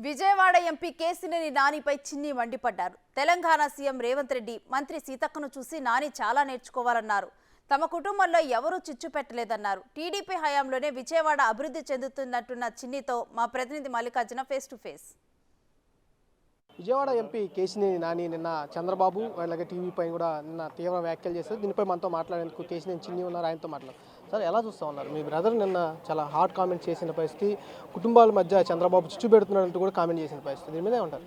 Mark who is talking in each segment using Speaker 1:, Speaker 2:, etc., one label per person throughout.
Speaker 1: Vijayawada MP Kesineni నానిపై చిన్ని మండిపడ్డారు. Telangana CM Revanth Reddy మంత్రి సీతక్కను చూసి నాని చాలా నేర్చుకోవాలన్నారు. తమ కుటుంబంలో ఎవరూ చిచ్చు పెట్టలేదన్నారు. టీడీపీ హయాంలోనే విజయవాడ అభివృద్ధి చెందుతున్నట్టున్న చిన్నితో మా ప్రతినిధి Mallikarjuna face to face.
Speaker 2: Vijayawada MP Kesineni Nani నిన్న చంద్రబాబు అలాగే టీవీ పైన కూడా నిన్న తీవ్ర వ్యాఖ్యలు చేశారు. దీనిపై మనతో మాట్లాడేందుకు కేసినేని చిన్ని ఉన్నారు, ఆయనతో మాట్లాడారు. సార్, ఎలా చూస్తూ ఉన్నారు? మీ బ్రదర్ నిన్న చాలా హార్డ్ కామెంట్ చేసిన పరిస్థితి, కుటుంబాల మధ్య చంద్రబాబు చిచ్చు పెడుతున్నట్టు కూడా కామెంట్ చేసిన పరిస్థితి, దీని మీదే ఉంటారు.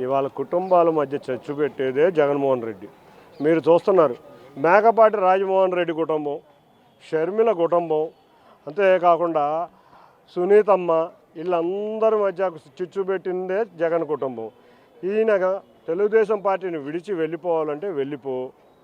Speaker 3: ఇవాళ కుటుంబాల మధ్య చిచ్చు పెట్టేదే జగన్మోహన్ రెడ్డి. మీరు చూస్తున్నారు, మేకపాటి రాజమోహన్ రెడ్డి కుటుంబం, షర్మిల కుటుంబం, అంతేకాకుండా సునీతమ్మ, వీళ్ళందరి మధ్య చిచ్చు పెట్టిందే జగన్ కుటుంబం. ఈయన తెలుగుదేశం పార్టీని విడిచి వెళ్ళిపోవాలంటే వెళ్ళిపో.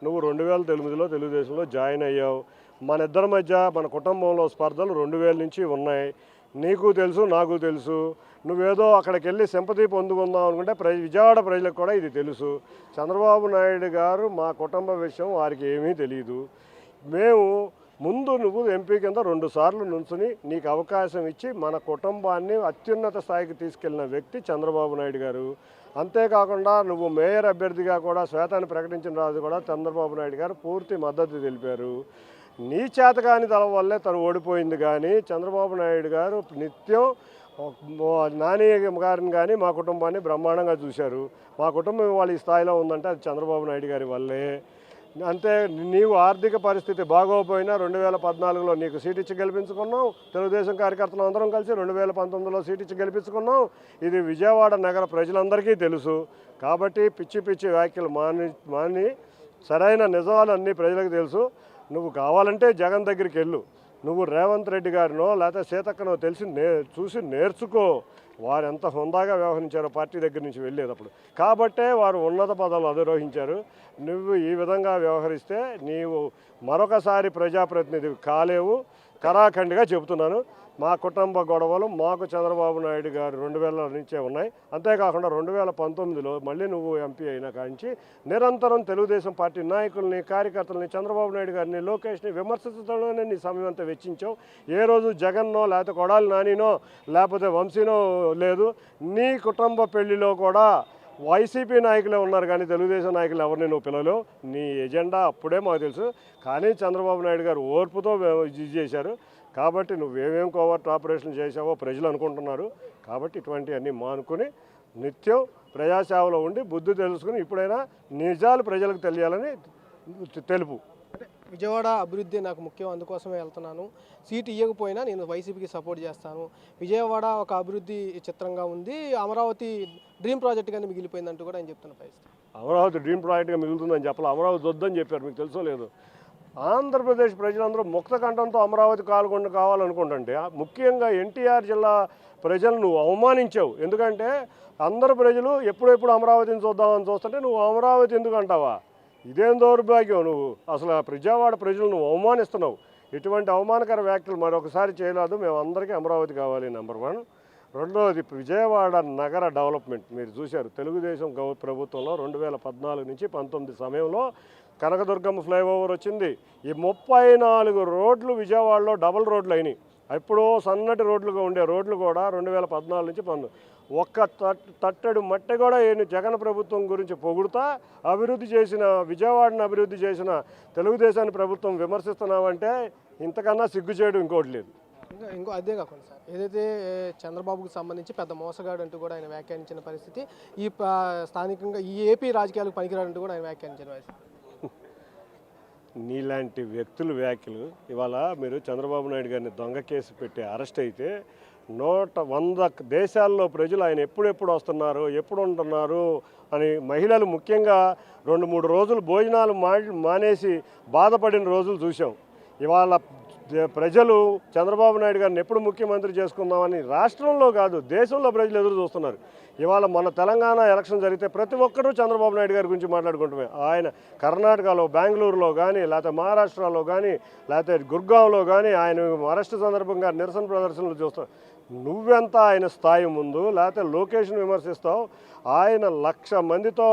Speaker 3: నువ్వు 2009లో తెలుగుదేశంలో జాయిన్ అయ్యావు. మన ఇద్దరి మధ్య మన కుటుంబంలో స్పర్ధలు 2000 నుంచి ఉన్నాయి. నీకు తెలుసు, నాకు తెలుసు. నువ్వేదో అక్కడికి వెళ్ళి సింపతి పొందుకుందాం అనుకుంటే విజయవాడ ప్రజలకు కూడా ఇది తెలుసు. చంద్రబాబు నాయుడు గారు మా కుటుంబ విషయం వారికి ఏమీ తెలియదు. మేము ముందు నువ్వు ఎంపీ కింద 2 సార్లు నుంచుని నీకు అవకాశం ఇచ్చి మన కుటుంబాన్ని అత్యున్నత స్థాయికి తీసుకెళ్లిన వ్యక్తి చంద్రబాబు నాయుడు గారు. అంతేకాకుండా నువ్వు మేయర్ అభ్యర్థిగా కూడా శ్వేతాన్ని ప్రకటించిన రాజు కూడా చంద్రబాబు నాయుడు గారు పూర్తి మద్దతు తెలిపారు. నీ చేతకాని తల వల్లే తను ఓడిపోయింది. కానీ చంద్రబాబు నాయుడు గారు నిత్యం నాని గారిని కానీ మా కుటుంబాన్ని బ్రహ్మాండంగా చూశారు. మా కుటుంబం ఇవాళ ఈ స్థాయిలో ఉందంటే అది చంద్రబాబు నాయుడు గారి వల్లే. అంతే, నీవు ఆర్థిక పరిస్థితి బాగోపోయినా 2014లో నీకు సీట్ ఇచ్చి గెలిపించుకున్నాం. తెలుగుదేశం కార్యకర్తలు అందరం కలిసి 2019లో సీట్ ఇచ్చి గెలిపించుకున్నాం. ఇది విజయవాడ నగర ప్రజలందరికీ తెలుసు. కాబట్టి పిచ్చి పిచ్చి వ్యాఖ్యలు మాని సరైన నిజాలన్నీ ప్రజలకు తెలుసు. నువ్వు కావాలంటే జగన్ దగ్గరికి వెళ్ళు. నువ్వు రేవంత్ రెడ్డి గారినో లేకపోతే సీతక్కనో చూసి నేర్చుకో. వారు ఎంత హుందాగా వ్యవహరించారో పార్టీ దగ్గర నుంచి వెళ్ళేటప్పుడు. కాబట్టే వారు ఉన్నత పదవులు అధిరోహించారు. నువ్వు ఈ విధంగా వ్యవహరిస్తే నీవు మరొకసారి ప్రజాప్రతినిధి కాలేవు. కరాఖండిగా చెబుతున్నాను. మా కుటుంబ గొడవలు మాకు చంద్రబాబు నాయుడు గారు 2000 నుంచే ఉన్నాయి. అంతేకాకుండా 2019లో మళ్ళీ నువ్వు ఎంపీ అయినా కాంచి నిరంతరం తెలుగుదేశం పార్టీ నాయకుల్ని, కార్యకర్తలని, చంద్రబాబు నాయుడు గారిని, లోకేష్ని విమర్శించడంలోనే నీ సమయం అంతా వెచ్చించావు. ఏ రోజు జగన్నో లేకపోతే కొడాలి నానినో లేకపోతే వంశీనో లేదు. నీ కుటుంబ పెళ్లిలో కూడా వైసీపీ నాయకులే ఉన్నారు, కానీ తెలుగుదేశం నాయకులు ఎవరిని నువ్వు పిలవలేవు. నీ ఎజెండా అప్పుడే మాకు తెలుసు. కానీ చంద్రబాబు నాయుడు గారు ఓర్పుతో ఇది చేశారు. కాబట్టి నువ్వేమేం కోవర్ట్ ఆపరేషన్ చేసావో ప్రజలు అనుకుంటున్నారు. కాబట్టి ఇటువంటివన్నీ మానుకొని నిత్యం ప్రజాసేవలో ఉండి బుద్ధి తెలుసుకుని ఇప్పుడైనా నిజాలు ప్రజలకు తెలియాలని తెలుపు.
Speaker 2: విజయవాడ అభివృద్ధి నాకు ముఖ్యం, అందుకోసమే వెళ్తున్నాను. సీటు ఇవ్వకపోయినా నేను వైసీపీకి సపోర్ట్ చేస్తాను. విజయవాడ ఒక అభివృద్ధి చిత్రంగా ఉంది. అమరావతి డ్రీమ్ ప్రాజెక్ట్గానే మిగిలిపోయిందంటూ కూడా ఆయన చెప్తున్న పరిస్థితి.
Speaker 3: అమరావతి డ్రీమ్ ప్రాజెక్ట్గా మిగులుతుందని చెప్పాలి. అమరావతి వద్దని చెప్పారు, మీకు తెలుసో లేదు. ఆంధ్రప్రదేశ్ ప్రజలందరూ ముక్తకంఠంతో అమరావతి కావాలనుకుంటుంటే ముఖ్యంగా ఎన్టీఆర్ జిల్లా ప్రజలు నువ్వు అవమానించావు. ఎందుకంటే అందరు ప్రజలు ఎప్పుడెప్పుడు అమరావతిని చూద్దామని చూస్తుంటే నువ్వు అమరావతి ఎందుకు అంటావా? ఇదేం దౌర్భాగ్యం. నువ్వు అసలు విజయవాడ ప్రజలు నువ్వు అవమానిస్తున్నావు. ఇటువంటి అవమానకర వ్యాఖ్యలు మరొకసారి చేయలేదు. మేము అందరికీ అమరావతి కావాలి, నెంబర్ 1. రెండోది, విజయవాడ నగర డెవలప్మెంట్ మీరు చూశారు. తెలుగుదేశం ప్రభుత్వంలో 2014 నుంచి 19 సమయంలో కనకదుర్గమ్మ ఫ్లైఓవర్ వచ్చింది. ఈ 34 రోడ్లు విజయవాడలో డబుల్ రోడ్లు అయినాయి. ఎప్పుడో సన్నటి రోడ్లుగా ఉండే రోడ్లు కూడా 2014 నుంచి 19 ఒక్క తట్టెడు మట్టి కూడా జగన్ ప్రభుత్వం గురించి పొగుడుతా అభివృద్ధి చేసిన విజయవాడను అభివృద్ధి చేసిన తెలుగుదేశాన్ని ప్రభుత్వం విమర్శిస్తున్నామంటే ఇంతకన్నా సిగ్గు చేయడం ఇంకోటి లేదు.
Speaker 2: ఇంకో అదే కాకుండా సార్, ఏదైతే చంద్రబాబుకు సంబంధించి పెద్ద మోసగాడు అంటూ కూడా ఆయన వ్యాఖ్యానించిన పరిస్థితి, ఈ స్థానికంగా ఈ ఏపీ రాజకీయాలకు పనికిరాడంటూ కూడా ఆయన వ్యాఖ్యానించిన పరిస్థితి.
Speaker 3: నీలాంటి వ్యక్తుల వ్యాఖ్యలు ఇవాళ మీరు చంద్రబాబు నాయుడు గారిని దొంగ కేసు పెట్టి అరెస్ట్ అయితే 100 దేశాల్లో ప్రజలు ఆయన ఎప్పుడెప్పుడు వస్తున్నారు, ఎప్పుడు ఉంటున్నారు అని మహిళలు ముఖ్యంగా 2-3 రోజులు భోజనాలు మానేసి బాధపడిన రోజులు చూసాం. ఇవాళ ప్రజలు చంద్రబాబు నాయుడు గారిని ఎప్పుడు ముఖ్యమంత్రి చేసుకుందామని రాష్ట్రంలో కాదు దేశంలో ప్రజలు ఎదురు చూస్తున్నారు. ఇవాళ మన తెలంగాణ ఎలక్షన్ జరిగితే ప్రతి ఒక్కరూ చంద్రబాబు నాయుడు గారి గురించి మాట్లాడుకుంటున్నాం. ఆయన కర్ణాటకలో, బెంగళూరులో కానీ, లేకపోతే మహారాష్ట్రలో కానీ, లేకపోతే గుర్గాంలో కానీ ఆయన అరెస్ట్ సందర్భంగా నిరసన ప్రదర్శనలు చూస్తాం. నువ్వెంత ఆయన స్థాయి ముందు, లేకపోతే లోకేష్ను విమర్శిస్తావు. ఆయన 1,00,000 మందితో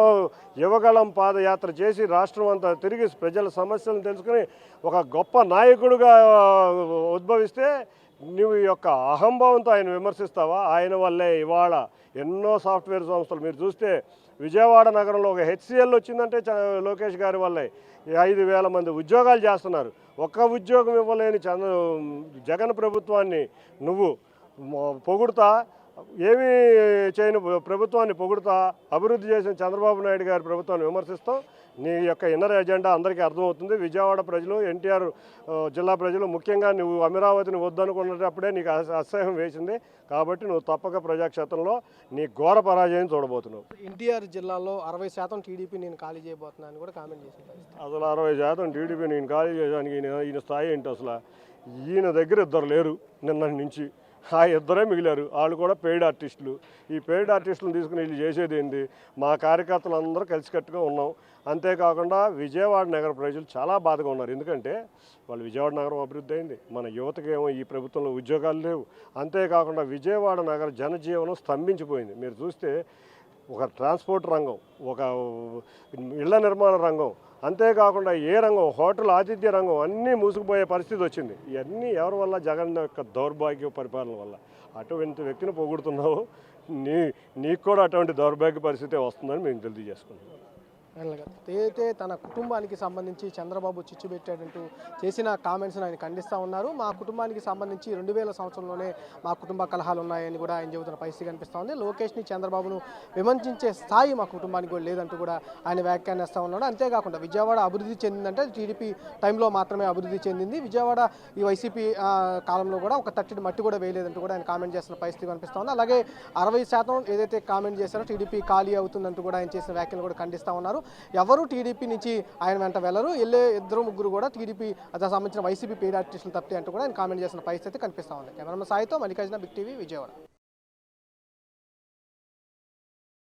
Speaker 3: యువగళం పాదయాత్ర చేసి రాష్ట్రం అంతా తిరిగి ప్రజల సమస్యలను తెలుసుకుని ఒక గొప్ప నాయకుడిగా ఉద్భవిస్తే నువ్వు ఈ యొక్క అహంభావంతో ఆయన విమర్శిస్తావా? ఆయన వల్లే ఇవాళ ఎన్నో సాఫ్ట్వేర్ సంస్థలు మీరు చూస్తే విజయవాడ నగరంలో ఒక హెచ్సిఎల్ వచ్చిందంటే లోకేష్ గారి వల్లే 5,000 మంది ఉద్యోగాలు చేస్తున్నారు. ఒక్క ఉద్యోగం ఇవ్వలేని జగన్ ప్రభుత్వాన్ని నువ్వు పొగుడుతా, ఏమీ చేయని ప్రభుత్వాన్ని పొగుడుతా, అభివృద్ధి చేసిన చంద్రబాబు నాయుడు గారి ప్రభుత్వాన్ని విమర్శిస్తాం. నీ యొక్క ఇన్నర్ ఎజెండా అందరికీ అర్థమవుతుంది. విజయవాడ ప్రజలు, ఎన్టీఆర్ జిల్లా ప్రజలు ముఖ్యంగా నువ్వు అమరావతిని వద్దనుకున్నప్పుడే నీకు అసహ్యం వేసింది. కాబట్టి నువ్వు తప్పక ప్రజాక్షేత్రంలో నీ ఘోర పరాజయం చూడబోతున్నావు.
Speaker 2: ఎన్టీఆర్ జిల్లాలో 60% టీడీపీ నేను ఖాళీ చేయబోతున్నాను కూడా కామెంట్ చేసింది.
Speaker 3: అసలు 60% టీడీపీ నేను ఖాళీ చేయడానికి ఈయన స్థాయి ఏంటి? అసలు ఈయన దగ్గర ఇద్దరు లేరు నిన్నటి నుంచి, ఆ ఇద్దరే మిగిలారు. వాళ్ళు కూడా పెయిడ్ ఆర్టిస్టులు. ఈ పెయిడ్ ఆర్టిస్టులను తీసుకుని వీళ్ళు చేసేది ఏంటి? మా కార్యకర్తలు అందరూ కలిసికట్టుగా ఉన్నాం. అంతేకాకుండా విజయవాడ నగర ప్రజలు చాలా బాధగా ఉన్నారు. ఎందుకంటే వాళ్ళు విజయవాడ నగరం అభివృద్ధి అయింది, మన యువతకేమో ఈ ప్రభుత్వంలో ఉద్యోగాలు లేవు. అంతేకాకుండా విజయవాడ నగర జనజీవనం స్తంభించిపోయింది. మీరు చూస్తే ఒక ట్రాన్స్పోర్ట్ రంగం, ఒక ఇళ్ల నిర్మాణ రంగం, అంతేకాకుండా ఏ రంగం, హోటల్ ఆతిథ్య రంగం అన్నీ మూసుకుపోయే పరిస్థితి వచ్చింది. ఇవన్నీ ఎవరి వల్ల? జగన్ యొక్క దౌర్భాగ్య పరిపాలన వల్ల. అటువంటి వ్యక్తిని పొగుడుతున్నావు, నీకు కూడా అటువంటి దౌర్భాగ్య పరిస్థితి వస్తుందని మేము తెలియజేసుకుంటున్నాం.
Speaker 2: ఏదైతే తన కుటుంబానికి సంబంధించి చంద్రబాబు చిచ్చు పెట్టాడంటూ చేసిన కామెంట్స్ని ఆయన ఖండిస్తూ ఉన్నారు. మా కుటుంబానికి సంబంధించి 2000 సంవత్సరంలోనే మా కుటుంబ కలహాలు ఉన్నాయని కూడా ఆయన చెబుతున్న పరిస్థితి కనిపిస్తూ ఉంది. లోకేష్ని, చంద్రబాబును విమర్శించే స్థాయి మా కుటుంబానికి కూడా లేదంటూ కూడా ఆయన వ్యాఖ్యానిస్తూ ఉన్నాడు. అంతేకాకుండా విజయవాడ అభివృద్ధి చెందిందంటే టీడీపీ టైంలో మాత్రమే అభివృద్ధి చెందింది. విజయవాడ ఈ వైసీపీ కాలంలో కూడా ఒక తట్టిడి మట్టి కూడా వేయలేదంటూ కూడా ఆయన కామెంట్ చేస్తున్న పరిస్థితి కనిపిస్తూ ఉంది. అలాగే 60% ఏదైతే కామెంట్ చేశారో టీడీపీ ఖాళీ అవుతుందంటూ కూడా ఆయన చేసిన వ్యాఖ్యలు కూడా ఖండిస్తూ ఉన్నారు. ఎవరు టీడీపీ నుంచి ఆయన వెంట వెళ్ళరు, వెళ్ళే 2-3 కూడా టీడీపీ దానికి సంబంధించిన వైసీపీ పెయిడ్ ఆర్టిస్టులు తప్పితే అంటూ కూడా ఆయన కామెంట్ చేసిన పరిస్థితి కనిపిస్తూ ఉంది. కెమెరామెన్ సాయితో మల్లికార్జున, బిగ్ టీవీ, విజయవాడ.